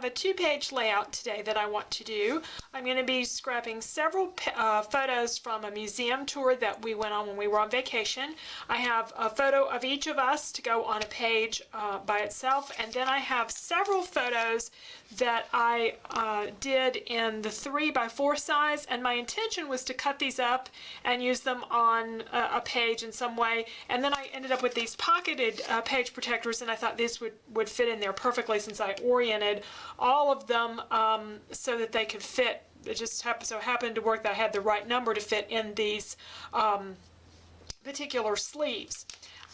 have a two-page layout today that I want to do. I'm going to be scrapping several photos from a museum tour that we went on when we were on vacation. I have a photo of each of us to go on a page by itself, and then I have several photos that I did in the 3x4 size, and my intention was to cut these up and use them on a page in some way, and then I ended up with these pocketed page protectors, and I thought this would fit in there perfectly since I oriented all of them so that they could fit. It just so happened to work that I had the right number to fit in these particular sleeves.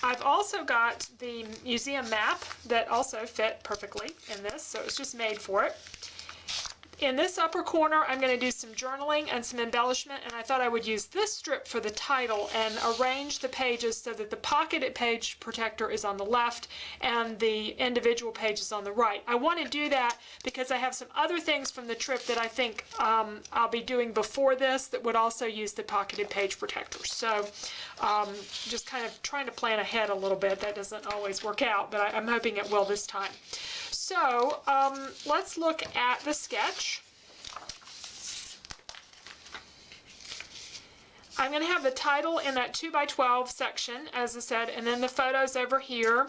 I've also got the museum map that also fit perfectly in this, so it's just made for it. In this upper corner, I'm going to do some journaling and some embellishment, and I thought I would use this strip for the title and arrange the pages so that the pocketed page protector is on the left and the individual page is on the right. I want to do that because I have some other things from the trip that I think I'll be doing before this that would also use the pocketed page protector. So just kind of trying to plan ahead a little bit. That doesn't always work out, but I'm hoping it will this time. So let's look at the sketch. I'm going to have the title in that 2x12 section, as I said, and then the photos over here.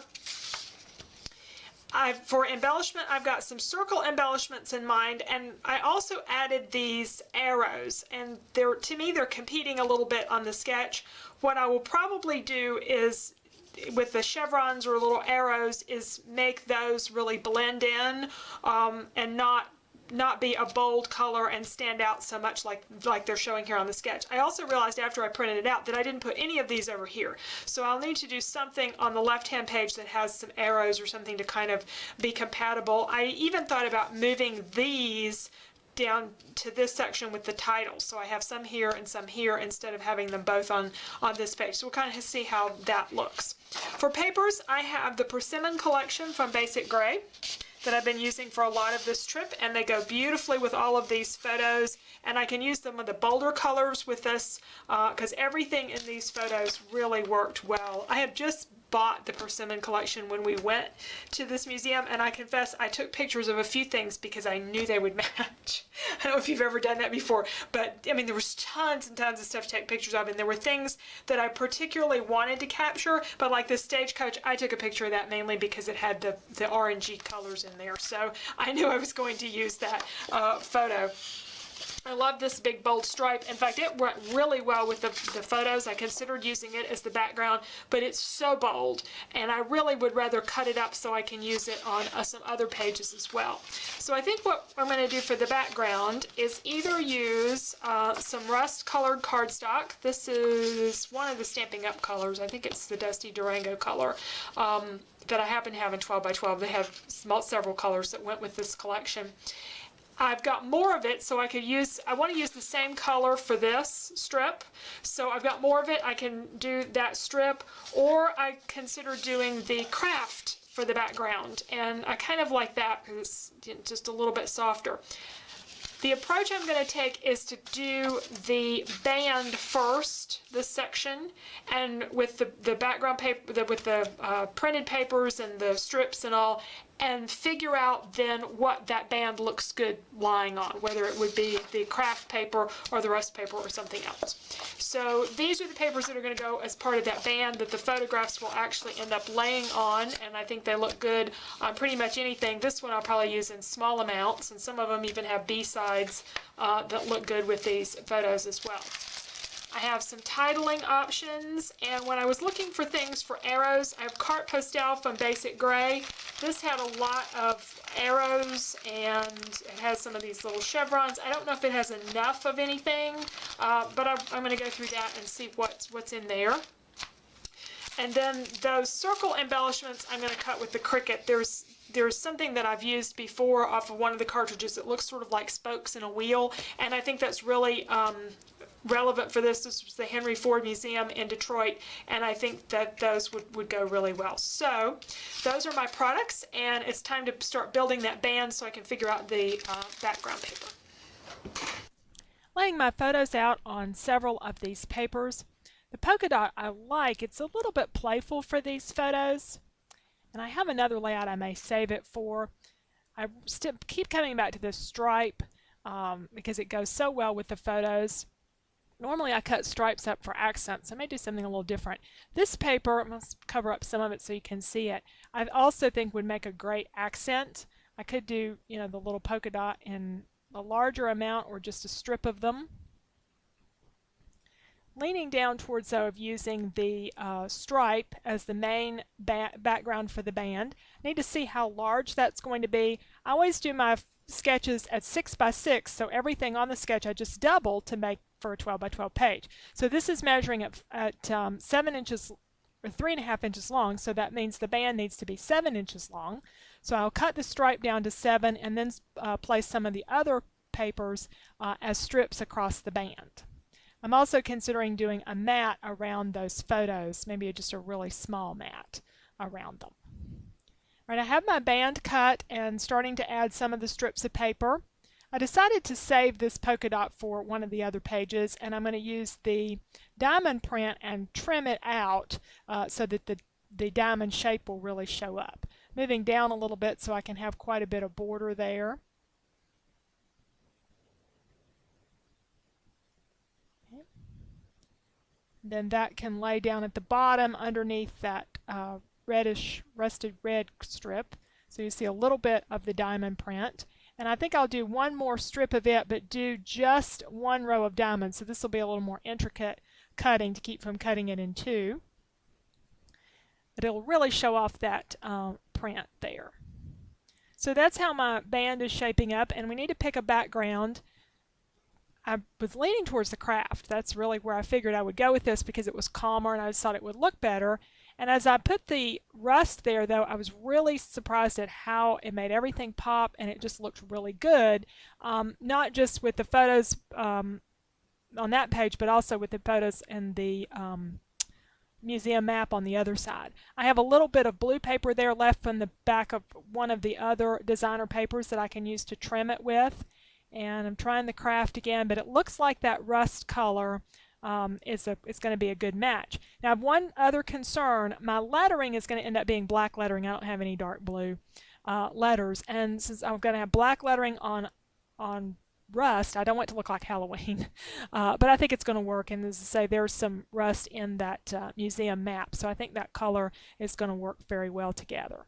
For embellishment, I've got some circle embellishments in mind, and I also added these arrows, and to me they're competing a little bit on the sketch. What I will probably do is, with the chevrons or little arrows, is make those really blend in and not be a bold color and stand out so much like they're showing here on the sketch. I also realized after I printed it out that I didn't put any of these over here. So I'll need to do something on the left-hand page that has some arrows or something to kind of be compatible. I even thought about moving these down to this section with the title, so I have some here and some here instead of having them both on this page. So we'll kind of see how that looks. For papers, I have the Persimmon collection from Basic Gray that I've been using for a lot of this trip, and they go beautifully with all of these photos, and I can use them with the bolder colors with this because everything in these photos really worked well. I have just bought the Persimmon collection when we went to this museum, and I confess I took pictures of a few things because I knew they would match. I don't know if you've ever done that before, but I mean there was tons and tons of stuff to take pictures of, and there were things that I particularly wanted to capture, but like the stagecoach, I took a picture of that mainly because it had the orangey colors in there, so I knew I was going to use that photo. I love this big bold stripe. In fact, it went really well with the photos. I considered using it as the background, but it's so bold, and I really would rather cut it up so I can use it on some other pages as well. So I think what I'm going to do for the background is either use some rust-colored cardstock. This is one of the Stampin' Up! Colors. I think it's the Dusty Durango color that I happen to have in 12x12. They have several colors that went with this collection. I've got more of it, so I want to use the same color for this strip. So I've got more of it. I can do that strip, or I consider doing the craft for the background. And I kind of like that because it's just a little bit softer. The approach I'm going to take is to do the band first, this section, and with the background paper, with the printed papers and the strips and all, and figure out then what that band looks good lying on, whether it would be the craft paper or the rust paper or something else. So these are the papers that are going to go as part of that band that the photographs will actually end up laying on, and I think they look good on pretty much anything. This one I'll probably use in small amounts, and some of them even have B-sides that look good with these photos as well. I have some titling options, and when I was looking for things for arrows, I have Carte Postale from Basic Gray. This had a lot of arrows, and it has some of these little chevrons. I don't know if it has enough of anything, but I'm going to go through that and see what's in there. And then those circle embellishments I'm going to cut with the Cricut. There's something that I've used before off of one of the cartridges that looks sort of like spokes in a wheel, and I think that's really relevant for this. This was the Henry Ford Museum in Detroit, and I think that those would go really well. So those are my products, and it's time to start building that band so I can figure out the background paper. Laying my photos out on several of these papers. The polka dot I like. It's a little bit playful for these photos, and I have another layout I may save it for. I keep coming back to this stripe because it goes so well with the photos. Normally I cut stripes up for accents. I may do something a little different. This paper, I'm going to cover up some of it so you can see it, I also think would make a great accent. I could do, you know, the little polka dot in a larger amount or just a strip of them. Leaning down towards though of using the stripe as the main background for the band. Need to see how large that's going to be. I always do my sketches at 6 by 6, so everything on the sketch I just double to make for a 12 by 12 page. So this is measuring at 7 inches or 3.5 inches long, so that means the band needs to be 7 inches long. So I'll cut the stripe down to 7 and then place some of the other papers as strips across the band. I'm also considering doing a mat around those photos, maybe just a really small mat around them. All right, I have my band cut and starting to add some of the strips of paper. I decided to save this polka dot for one of the other pages, and I'm going to use the diamond print and trim it out so that the diamond shape will really show up. Moving down a little bit so I can have quite a bit of border there. Then that can lay down at the bottom underneath that reddish rusted red strip. So you see a little bit of the diamond print. And I think I'll do one more strip of it, but do just one row of diamonds. So this will be a little more intricate cutting to keep from cutting it in two. But it'll really show off that print there. So that's how my band is shaping up, and we need to pick a background. I was leaning towards the craft. That's really where I figured I would go with this because it was calmer and I just thought it would look better. And as I put the rust there, though, I was really surprised at how it made everything pop, and it just looked really good. Not just with the photos on that page, but also with the photos in the museum map on the other side. I have a little bit of blue paper there left from the back of one of the other designer papers that I can use to trim it with. And I'm trying the craft again, but it looks like that rust color is going to be a good match. Now I have one other concern. My lettering is going to end up being black lettering. I don't have any dark blue letters, and since I'm going to have black lettering on rust, I don't want it to look like Halloween, but I think it's going to work. And as I say, there's some rust in that museum map, so I think that color is going to work very well together.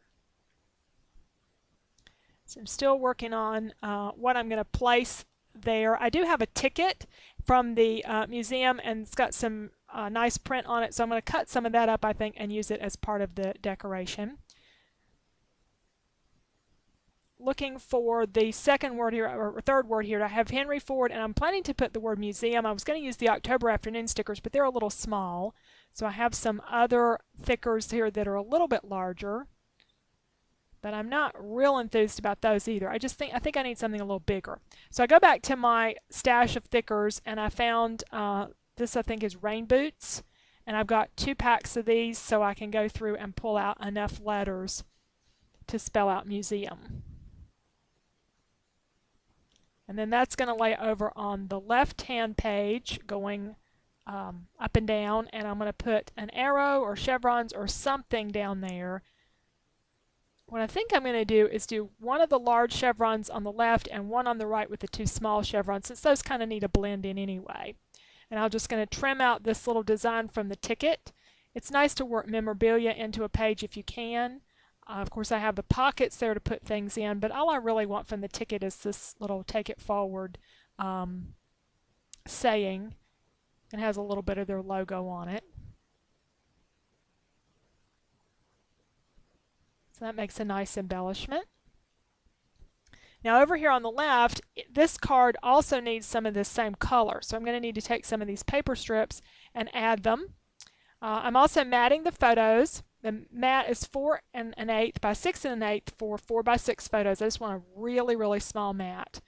So I'm still working on what I'm going to place there. I do have a ticket from the museum, and it's got some nice print on it, so I'm going to cut some of that up, I think, and use it as part of the decoration. Looking for the second word here, or third word here. I have Henry Ford, and I'm planning to put the word museum. I was going to use the October afternoon stickers, but they're a little small, so I have some other thickers here that are a little bit larger. But I'm not real enthused about those either. I think I need something a little bigger. So I go back to my stash of thickers, and I found this, I think, is rain boots, and I've got 2 packs of these, so I can go through and pull out enough letters to spell out museum. And then that's going to lay over on the left-hand page, going up and down, and I'm going to put an arrow or chevrons or something down there. What I think I'm going to do is do one of the large chevrons on the left and one on the right with the 2 small chevrons, since those kind of need to blend in anyway. And I'm just going to trim out this little design from the ticket. It's nice to work memorabilia into a page if you can. Of course, I have the pockets there to put things in, but all I really want from the ticket is this little "Take It Forward" saying, and has a little bit of their logo on it. So that makes a nice embellishment. Now over here on the left, this card also needs some of this same color, so I'm going to need to take some of these paper strips and add them. I'm also matting the photos. The mat is 4 1/8 by 6 1/8 for 4 by 6 photos. I just want a really, really small mat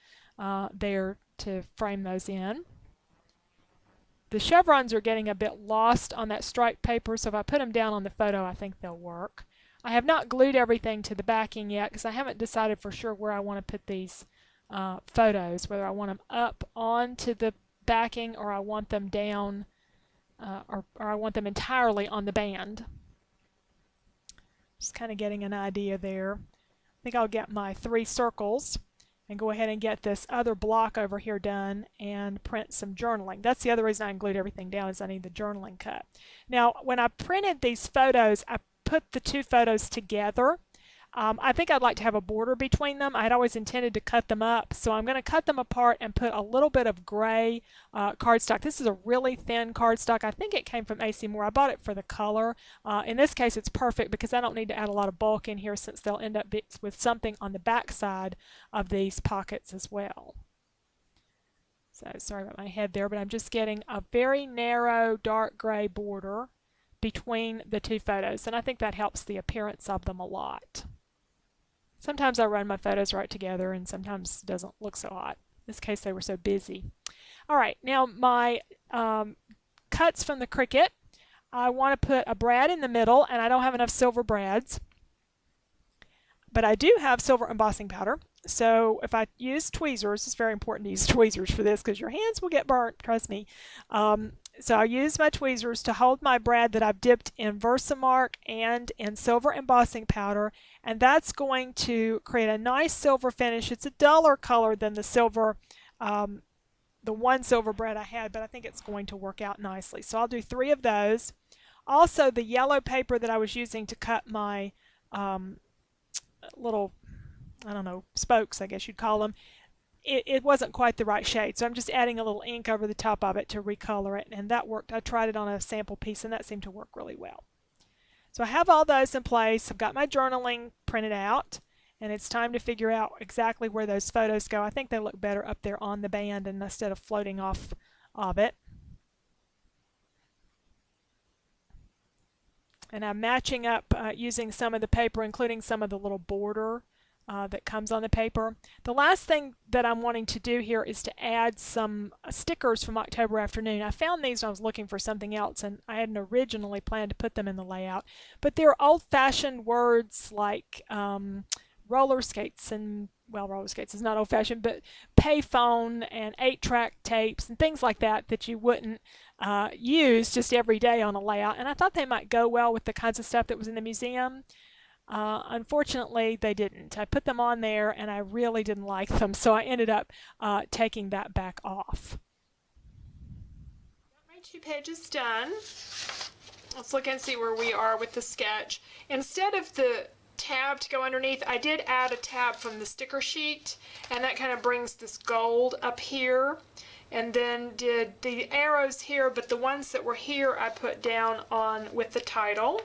there to frame those in. The chevrons are getting a bit lost on that striped paper, so if I put them down on the photo, I think they'll work. I have not glued everything to the backing yet because I haven't decided for sure where I want to put these photos, whether I want them up onto the backing or I want them down or I want them entirely on the band. Just kind of getting an idea there. think I'll get my 3 circles and go ahead and get this other block over here done and print some journaling. That's the other reason I glued everything down, is I need the journaling cut. Now, when I printed these photos, I put the 2 photos together. I think I'd like to have a border between them. I'd always intended to cut them up, so I'm going to cut them apart and put a little bit of gray cardstock. This is a really thin cardstock. I think it came from AC Moore. I bought it for the color. In this case, it's perfect because I don't need to add a lot of bulk in here, since they'll end up with something on the back side of these pockets as well. So sorry about my head there, but I'm just getting a very narrow dark gray border between the 2 photos, and I think that helps the appearance of them a lot. Sometimes I run my photos right together, and sometimes it doesn't look so hot. In this case, they were so busy. All right, now my cuts from the Cricut. I want to put a brad in the middle, and I don't have enough silver brads. But I do have silver embossing powder. So if I use tweezers, it's very important to use tweezers for this because your hands will get burnt, trust me. So I use my tweezers to hold my brad that I've dipped in Versamark and in silver embossing powder, and that's going to create a nice silver finish. It's a duller color than the silver, the one silver brad I had, but I think it's going to work out nicely. So I'll do 3 of those. Also, the yellow paper that I was using to cut my little, I don't know, spokes, I guess you'd call them, it wasn't quite the right shade, so I'm just adding a little ink over the top of it to recolor it, and that worked. I tried it on a sample piece, and that seemed to work really well. So I have all those in place. I've got my journaling printed out, and it's time to figure out exactly where those photos go. I think they look better up there on the band and instead of floating off of it. And I'm matching up using some of the paper, including some of the little border that comes on the paper. The last thing that I'm wanting to do here is to add some stickers from October Afternoon. I found these when I was looking for something else, and I hadn't originally planned to put them in the layout. But they're old-fashioned words like roller skates, and, well, roller skates is not old-fashioned, but payphone and 8-track tapes and things like that that you wouldn't use just every day on a layout. And I thought they might go well with the kinds of stuff that was in the museum. Unfortunately, they didn't. I put them on there, and I really didn't like them, so I ended up taking that back off. Got my 2 pages done. Let's look and see where we are with the sketch. Instead of the tab to go underneath, I did add a tab from the sticker sheet, and that kind of brings this gold up here. And then did the arrows here, but the ones that were here I put down on with the title,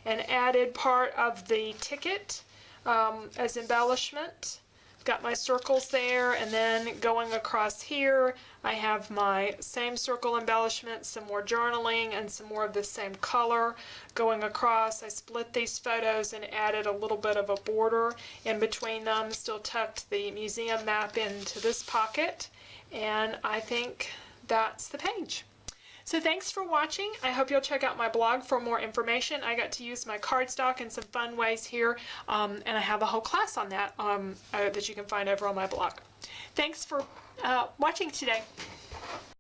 and added part of the ticket as embellishment. Got my circles there, and then going across here I have my same circle embellishment, some more journaling, and some more of the same color. Going across, I split these photos and added a little bit of a border in between them, still tucked the museum map into this pocket, and I think that's the page. So thanks for watching. I hope you'll check out my blog for more information. I got to use my cardstock in some fun ways here, and I have a whole class on that that you can find over on my blog. Thanks for watching today.